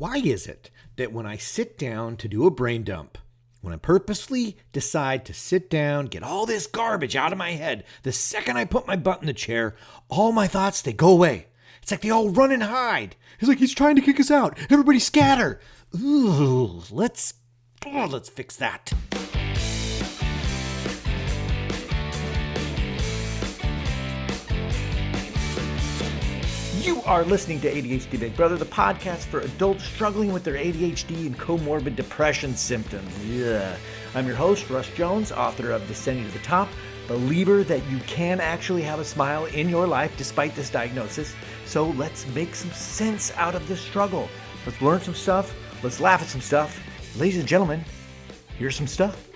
Why is it that when I sit down to do a brain dump, when I purposely decide to sit down, get all this garbage out of my head, the second I put my butt in the chair, all my thoughts, they go away. It's like they all run and hide. It's like he's trying to kick us out. Everybody scatter. Ooh, let's fix that. You are listening to ADHD Big Brother, the podcast for adults struggling with their ADHD and comorbid depression symptoms. Yeah. I'm your host, Russ Jones, author of Descending to the Top, believer that you can actually have a smile in your life despite this diagnosis. So let's make some sense out of this struggle. Let's learn some stuff. Let's laugh at some stuff. Ladies and gentlemen, here's some stuff.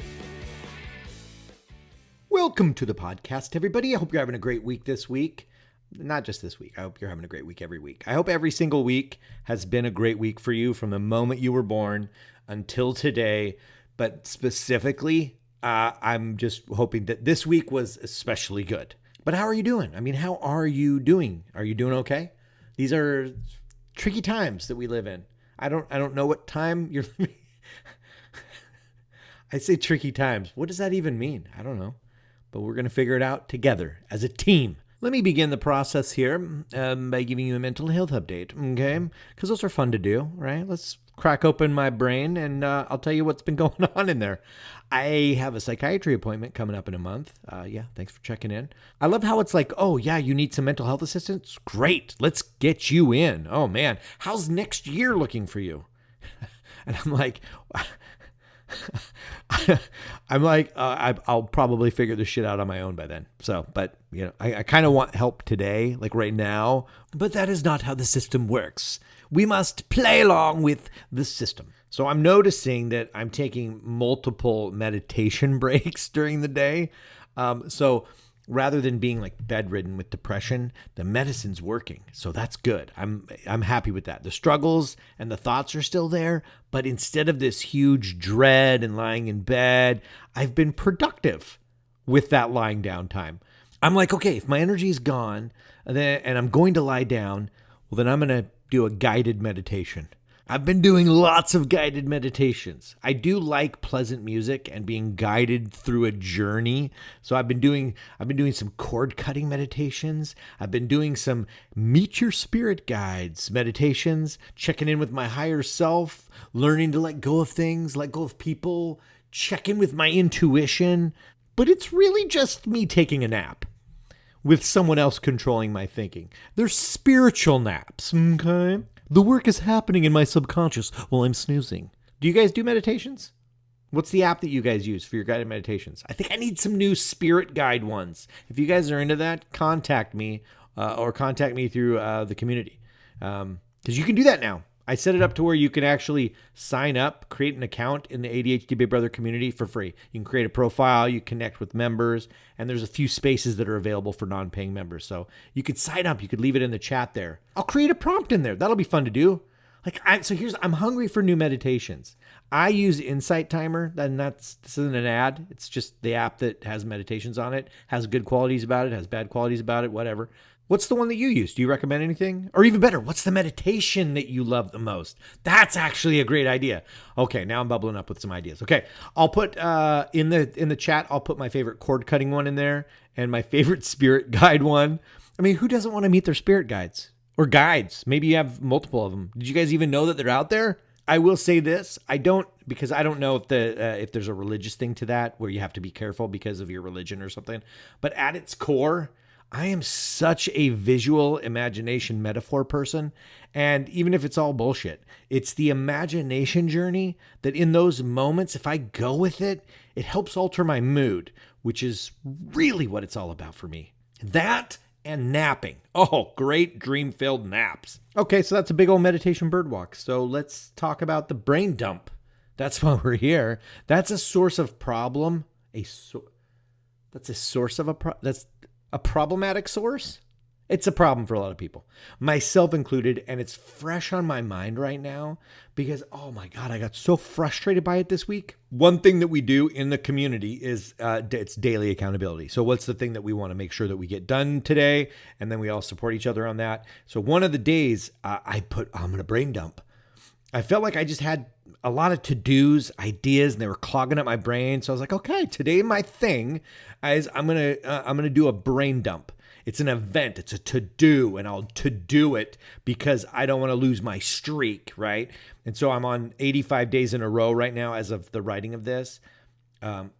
Welcome to the podcast, everybody. I hope you're having a great week this week. Not just this week. I hope you're having a great week every week. I hope every single week has been a great week for you from the moment you were born until today. But specifically, I'm just hoping that this week was especially good. But how are you doing? I mean, how are you doing? Are you doing okay? These are tricky times that we live in. I don't know what time you're living. I say tricky times. What does that even mean? I don't know. But we're going to figure it out together as a team. Let me begin the process here by giving you a mental health update, okay? Because those are fun to do, right? Let's crack open my brain and I'll tell you what's been going on in there. I have a psychiatry appointment coming up in a month. Yeah, thanks for checking in. I love how it's like, oh yeah, you need some mental health assistance? Great, let's get you in. Oh man, how's next year looking for you? And I'm like... I'll probably figure this shit out on my own by then. So, but you know, I kind of want help today, like right now, but that is not how the system works. We must play along with the system. So I'm noticing that I'm taking multiple meditation breaks during the day. So rather than being like bedridden with depression, the medicine's working. So that's good. I'm happy with that. The struggles and the thoughts are still there, but instead of this huge dread and lying in bed, I've been productive with that lying down time. I'm like, okay, if my energy is gone and I'm going to lie down, well, then I'm going to do a guided meditation. I've been doing lots of guided meditations. I do like pleasant music and being guided through a journey. So I've been doing some cord cutting meditations. I've been doing some meet your spirit guides meditations, checking in with my higher self, learning to let go of things, let go of people, check in with my intuition. But it's really just me taking a nap with someone else controlling my thinking. They're spiritual naps, okay? The work is happening in my subconscious while I'm snoozing. Do you guys do meditations? What's the app that you guys use for your guided meditations? I think I need some new spirit guide ones. If you guys are into that, contact me or contact me through the community. Because you can do that now. I set it up to where you can actually sign up, create an account in the ADHD Big Brother community for free. You can create a profile, you connect with members, and there's a few spaces that are available for non-paying members. So you could sign up, you could leave it in the chat there. I'll create a prompt in there. That'll be fun to do. I'm hungry for new meditations. I use Insight Timer, and this isn't an ad. It's just the app that has meditations on it, has good qualities about it, has bad qualities about it, whatever. What's the one that you use? Do you recommend anything? Or even better, what's the meditation that you love the most? That's actually a great idea. Okay, now I'm bubbling up with some ideas. Okay, I'll put in the chat, I'll put my favorite cord cutting one in there and my favorite spirit guide one. I mean, who doesn't want to meet their spirit guides? Or guides. Maybe you have multiple of them. Did you guys even know that they're out there? I will say this, because I don't know if there's a religious thing to that where you have to be careful because of your religion or something. But at its core, I am such a visual imagination metaphor person. And even if it's all bullshit, it's the imagination journey that in those moments, if I go with it, it helps alter my mood, which is really what it's all about for me. That and napping. Oh, great dream-filled naps. Okay, so that's a big old meditation bird walk. So let's talk about the brain dump. That's why we're here. That's a source of problem. That's a problematic source? It's a problem for a lot of people, myself included, and it's fresh on my mind right now because, oh my God, I got so frustrated by it this week. One thing that we do in the community is it's daily accountability. So what's the thing that we want to make sure that we get done today? And then we all support each other on that. So one of the days I'm going to brain dump. I felt like I just had a lot of to-dos, ideas, and they were clogging up my brain. So I was like, okay, today my thing is I'm gonna do a brain dump. It's an event. It's a to-do, and I'll to-do it because I don't want to lose my streak, right? And so I'm on 85 days in a row right now as of the writing of this. And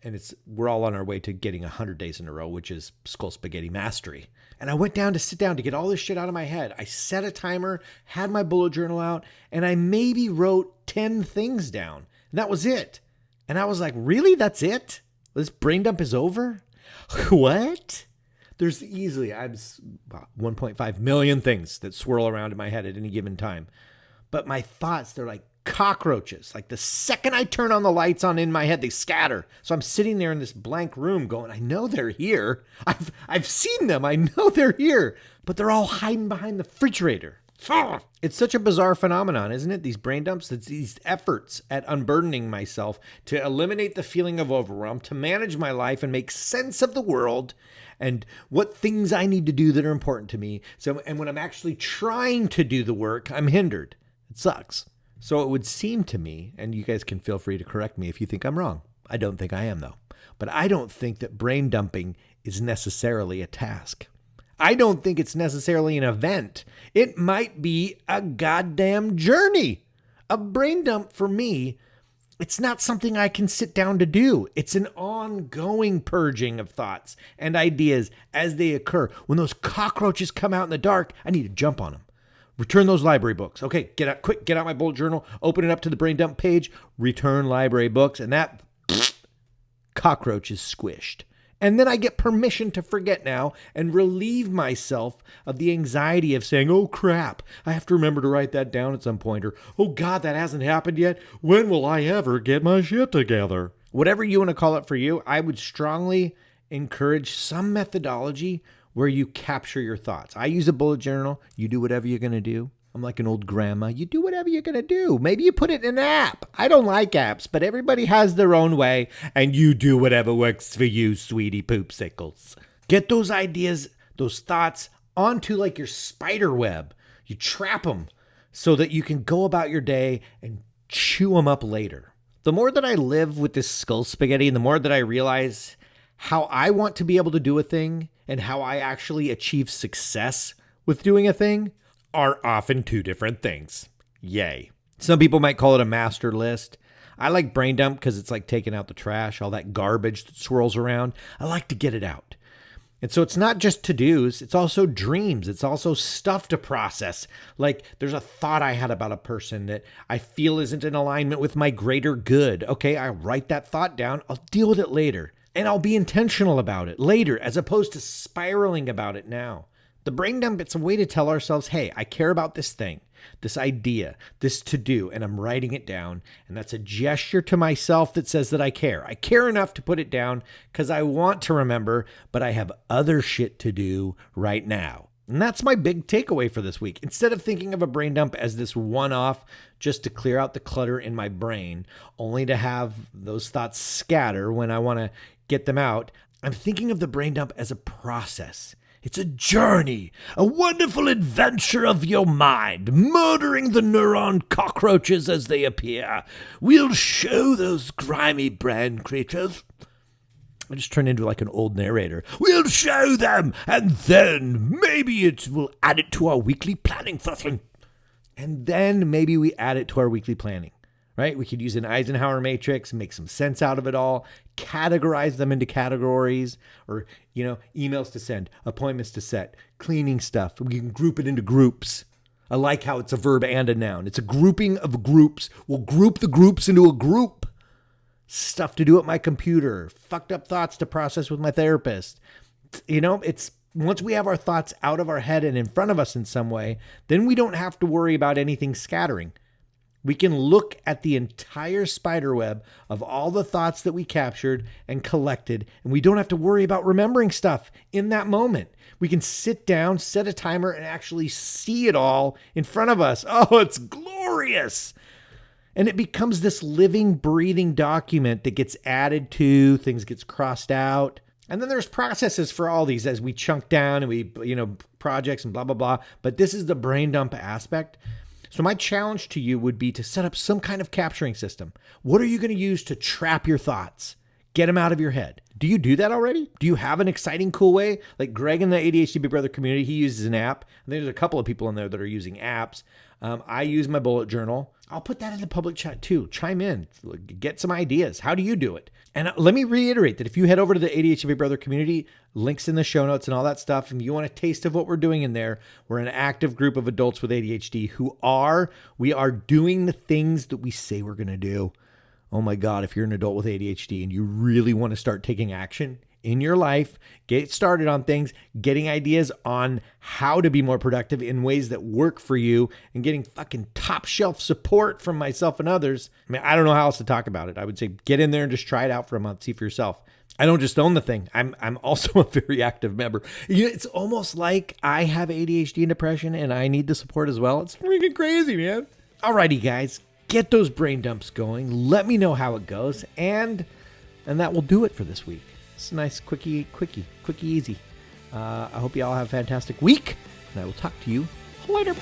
we're all on our way to getting 100 days in a row, which is Skull Spaghetti Mastery. And I went down to sit down to get all this shit out of my head. I set a timer, had my bullet journal out, and I maybe wrote 10 things down. And that was it. And I was like, really? That's it? This brain dump is over? What? There's easily 1.5 million things that swirl around in my head at any given time. But my thoughts, they're like cockroaches. Like the second I turn on the lights on in my head, they scatter. So I'm sitting there in this blank room going, I know they're here. I've seen them. I know they're here. But they're all hiding behind the refrigerator. It's such a bizarre phenomenon, isn't it? These brain dumps, it's these efforts at unburdening myself to eliminate the feeling of overwhelm, to manage my life and make sense of the world and what things I need to do that are important to me. And when I'm actually trying to do the work, I'm hindered. It sucks. So it would seem to me, and you guys can feel free to correct me if you think I'm wrong. I don't think I am, though. But I don't think that brain dumping is necessarily a task. I don't think it's necessarily an event. It might be a goddamn journey. A brain dump for me, it's not something I can sit down to do. It's an ongoing purging of thoughts and ideas as they occur. When those cockroaches come out in the dark, I need to jump on them. Return those library books. Okay, get out my bullet journal, open it up to the brain dump page, return library books, and that cockroach is squished. And then I get permission to forget now and relieve myself of the anxiety of saying, oh crap, I have to remember to write that down at some point, or oh God, that hasn't happened yet. When will I ever get my shit together? Whatever you want to call it for you, I would strongly encourage some methodology where you capture your thoughts. I use a bullet journal. You do whatever you're going to do. I'm like an old grandma. You do whatever you're going to do. Maybe you put it in an app. I don't like apps, but everybody has their own way, and you do whatever works for you, sweetie poopsicles. Get those ideas, those thoughts onto like your spider web. You trap them so that you can go about your day and chew them up later. The more that I live with this skull spaghetti, and the more that I realize how I want to be able to do a thing and how I actually achieve success with doing a thing are often two different things. Yay. Some people might call it a master list. I like brain dump because it's like taking out the trash, all that garbage that swirls around. I like to get it out. And so it's not just to-dos, it's also dreams. It's also stuff to process. Like there's a thought I had about a person that I feel isn't in alignment with my greater good. Okay, I write that thought down. I'll deal with it later. And I'll be intentional about it later as opposed to spiraling about it now. The brain dump, it's a way to tell ourselves, hey, I care about this thing, this idea, this to-do, and I'm writing it down. And that's a gesture to myself that says that I care. I care enough to put it down because I want to remember, but I have other shit to do right now. And that's my big takeaway for this week. Instead of thinking of a brain dump as this one-off just to clear out the clutter in my brain, only to have those thoughts scatter when I want to get them out, I'm thinking of the brain dump as a process. It's a journey, a wonderful adventure of your mind, murdering the neuron cockroaches as they appear. We'll show those grimy brain creatures. I just turned into like an old narrator. We'll show them, and then maybe we'll add it to our weekly planning session. And then maybe we add it to our weekly planning, right? We could use an Eisenhower matrix, make some sense out of it all, categorize them into categories, or, emails to send, appointments to set, cleaning stuff. We can group it into groups. I like how it's a verb and a noun. It's a grouping of groups. We'll group the groups into a group. Stuff to do at my computer, fucked up thoughts to process with my therapist. It's once we have our thoughts out of our head and in front of us in some way, then we don't have to worry about anything scattering. We can look at the entire spider web of all the thoughts that we captured and collected, and we don't have to worry about remembering stuff in that moment. We can sit down, set a timer, and actually see it all in front of us. Oh, it's glorious. And it becomes this living, breathing document that gets added to, things gets crossed out. And then there's processes for all these as we chunk down and we, projects and blah, blah, blah. But this is the brain dump aspect. So my challenge to you would be to set up some kind of capturing system. What are you going to use to trap your thoughts? Get them out of your head. Do you do that already? Do you have an exciting, cool way? Like Greg in the ADHD Big Brother community, he uses an app. And there's a couple of people in there that are using apps. I use my bullet journal. I'll put that in the public chat too. Chime in, get some ideas. How do you do it? And let me reiterate that if you head over to the ADHD Big Brother community, links in the show notes and all that stuff, and you want a taste of what we're doing in there, we're an active group of adults with ADHD we are doing the things that we say we're going to do. Oh my God, if you're an adult with ADHD and you really want to start taking action in your life, get started on things, getting ideas on how to be more productive in ways that work for you, and getting fucking top shelf support from myself and others. I mean, I don't know how else to talk about it. I would say get in there and just try it out for a month, see for yourself. I don't just own the thing. I'm also a very active member. You know, it's almost like I have ADHD and depression and I need the support as well. It's freaking crazy, man. Alrighty, guys. Get those brain dumps going. Let me know how it goes. And that will do it for this week. It's a nice, quickie, easy. I hope you all have a fantastic week. And I will talk to you later.